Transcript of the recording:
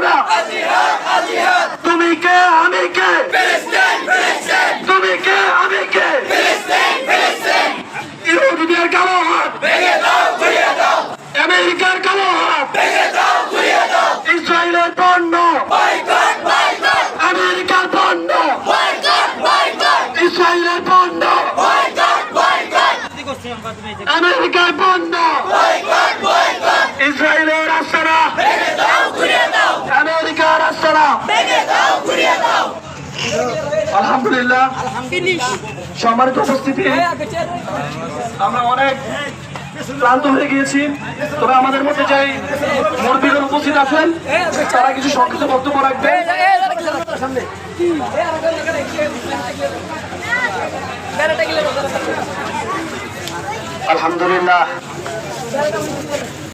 রাস্তারা তুমি কে আমি কে তুমি কে আমি কে ইহুদিদের কালো হাত আমেরিকার কালো হাত ইসরায়েলের পণ্য আমেরিকার পণ্য ইসরায়েলের পণ্য আমেরিকার পণ্য ইসরায়েলের রাস্তারা আমেরিকার রাস্তারা আলহামদুলিল্লাহ সম্মানিত উপস্থিতি আমরা অনেক ক্লান্ত হয়ে গিয়েছি তবে আমাদের মধ্যে যে মুরব্বীরা উপস্থিত আছেন তারা কিছু সংক্ষিপ্ত বক্তব্য রাখবেন আলহামদুলিল্লাহ